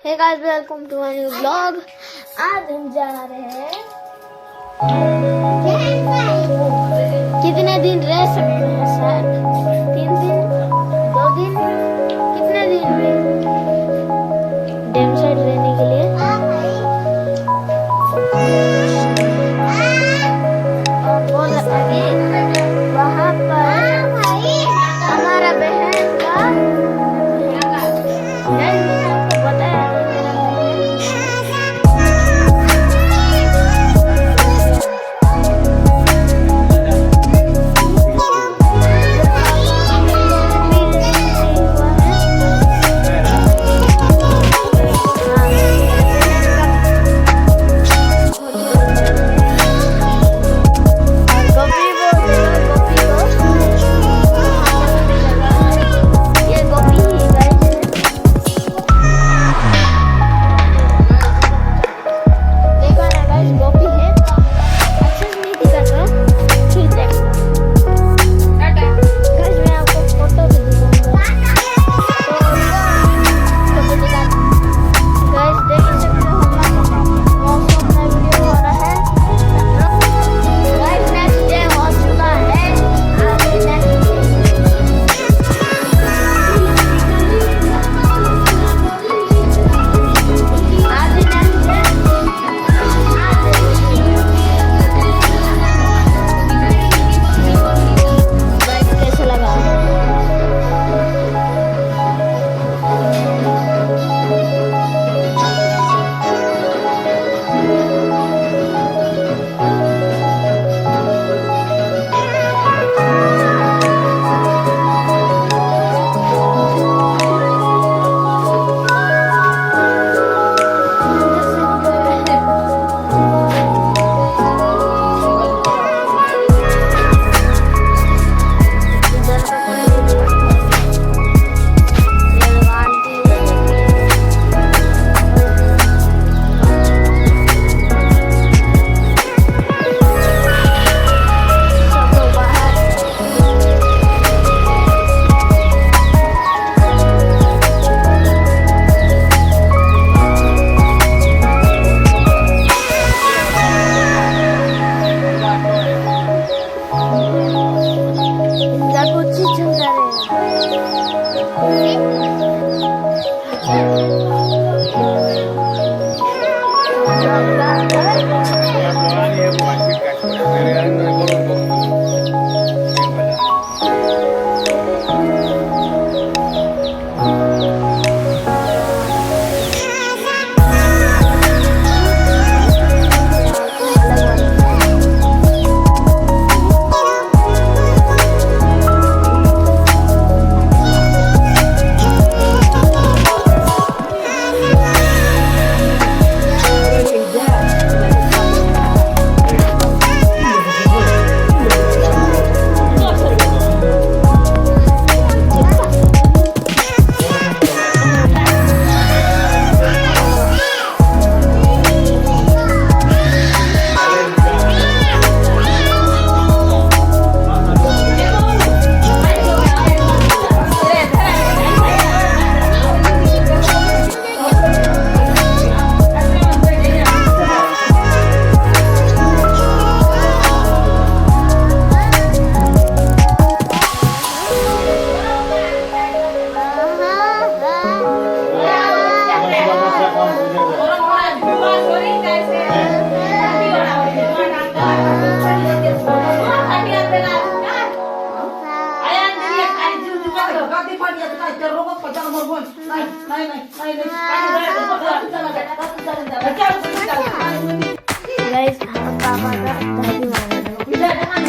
Hey guys, welcome to my new blog. आज हम जा रहे हैं, कितने दिन रह सकते हैं सर? 3 दिन, 2 दिन, कितने दिन में डैम साइड रहने के लिए। और बोल अभी वहाँ पर हमारा बहन का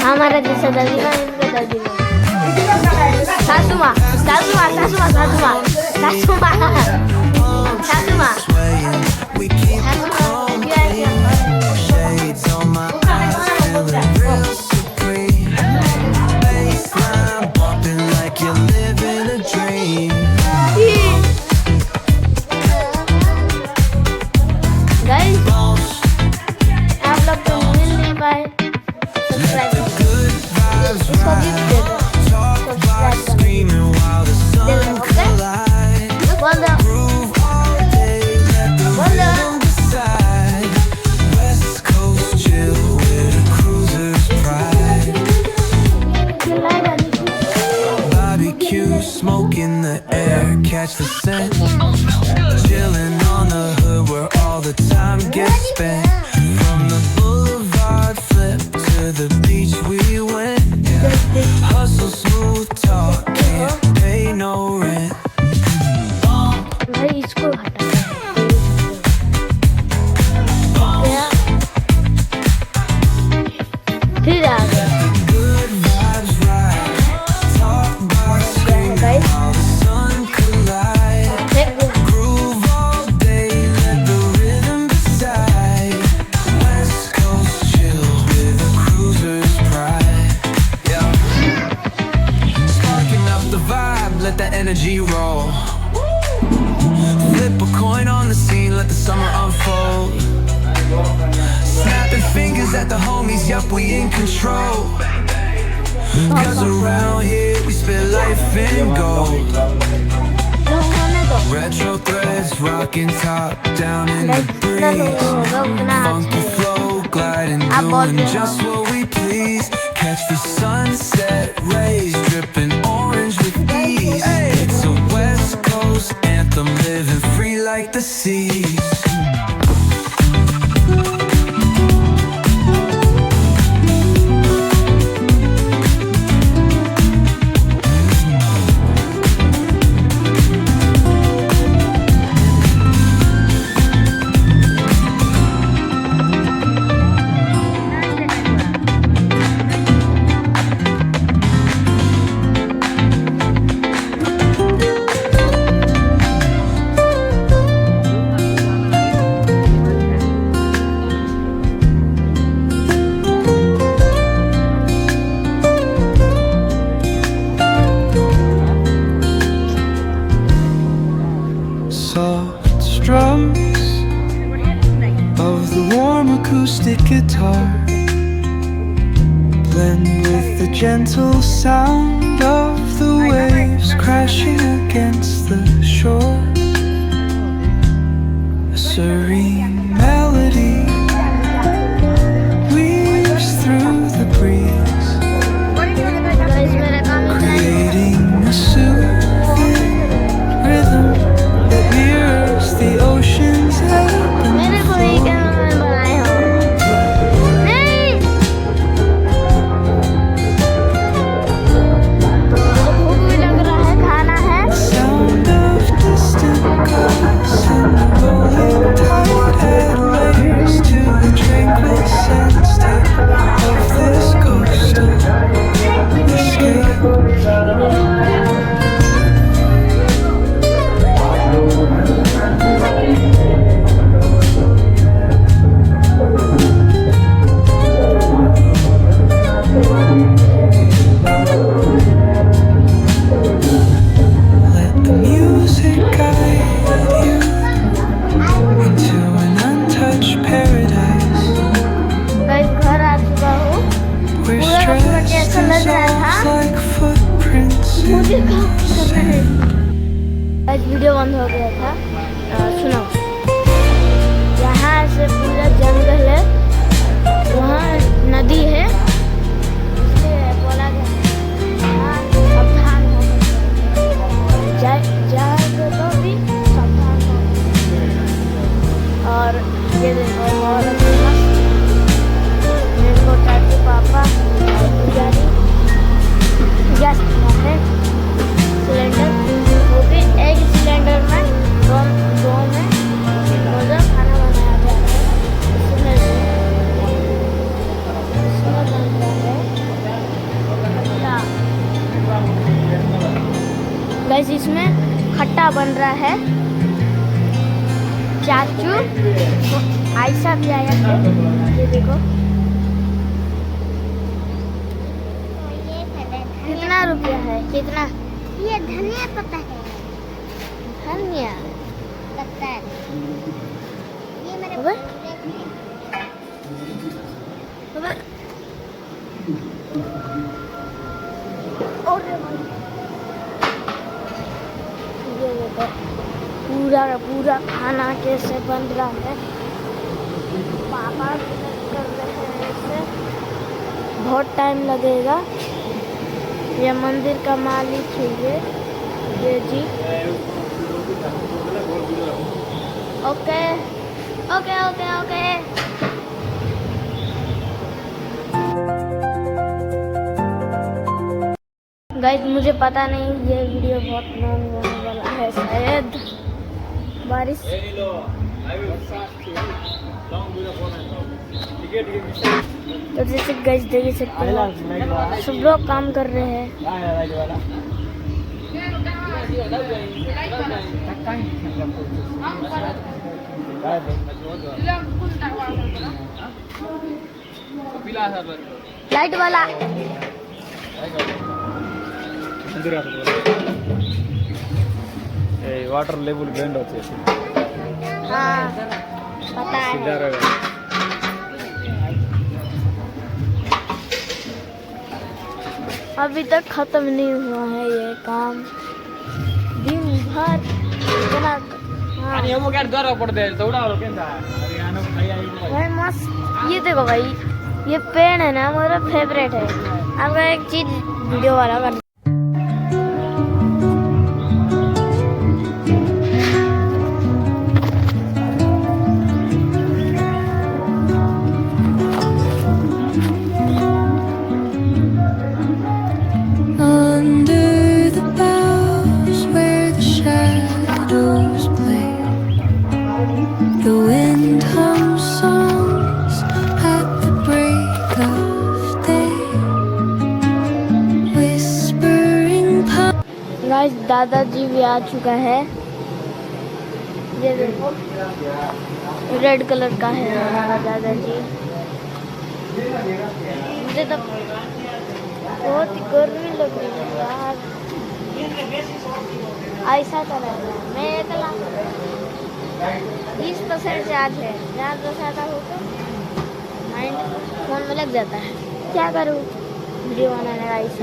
हमारा जैसा दादी माँ, इनका दादी माँ, सासू माँ, सासू माँ, सासू माँ, सासू माँ, सासू माँ, सासू माँ, आप लोग तो मिल नहीं पाए, सब्सक्राइब इसको गिफ्ट दे दो, सब्सक्राइब कर दो, बोल दो that the homies, yup, we in control. Cause around here we spit life in gold. Retro threads rocking top down in the breeze. Funky flow gliding, doing just what we please. Catch the sunset rays dripping orange with ease. It's a West Coast anthem, living free like the seas. Soft strums of the warm acoustic guitar blend with the gentle sound of the waves crashing against the shore. A serene melody weaves through the breeze, creating a soothing rhythm that mirrors the ocean's ebb and flow. Sound of distant cars and the rolling tide add layers to the tranquil soundscape of this coastal escape. Let the music guide you into an untouched paradise घर आ चुका हूँ where पूरा stress कैसा लग रहा dissolves था like footprints मुझे in काम करना है sand. आज वीडियो बंद हो गया था सुनो यहाँ से पूरा जंगल है वहाँ नदी है इसलिए बोला गया यहाँ सावधान हो जाएगा तो भी सावधान हो और ये देखो और मेरे को चाचू पापा पुजारी गैस है सिलेंडर वो भी एक सिलेंडर में दो में रोज़ खाना बनाया जा रहा है इसमें बन रहा है खट्टा गैस इसमें खट्टा बन रहा है चाचू आयशा भी आया है ये देखो कितना रुपया है कितना ये धनिया पत्ता है धनिया पत्ता है ये मेरे अबे अबे और ये देखो पूरा का पूरा खाना कैसे बन रहा है पापा कर रहे हैं इसे बहुत टाइम लगेगा ये मंदिर का मालिक है ये जी okay okay okay okay guys मुझे पता नहीं ये वीडियो बहुत लॉन्ग होने वाला है शायद बारिश तो जैसे गाइस देख सकते हो सब लोग काम कर रहे हैं लाइट वाला वाटर लेवल बैंड होती हाँ पता है अभी तक खत्म नहीं हुआ है ये काम। दिन भर इतना हाँ। भाई मस्त। ये देखो भाई, ये पेड़ है ना, मेरा फेवरेट है। आपका एक चीज वीडियो वाला कर Under the boughs where the shadows play, the wind hums songs at the break of day, whispering guys, दादाजी भी आ चुका है। ये देखो, रेड कलर का है हमारा दादाजी। मुझे तो बहुत ही गर्मी लग रही है यार। ऐसा तो रहता है। मैं अकेला 20% चार्ज है, ज़्यादा ज़्यादा हो तो माइंड फोन में लग जाता है। क्या करूँ, वीडियो बनाने का इस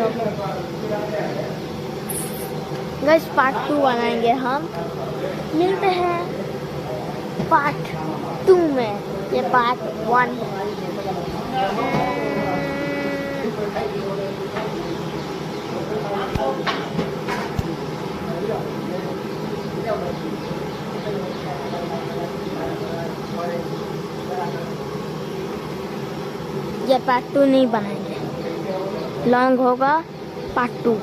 गाइस। पार्ट 2 बनाएंगे हम। मिलते हैं पार्ट 2 में। ये पार्ट 1 ये पार्ट 2 नहीं बनाएंगे, लॉन्ग होगा पार्ट 2।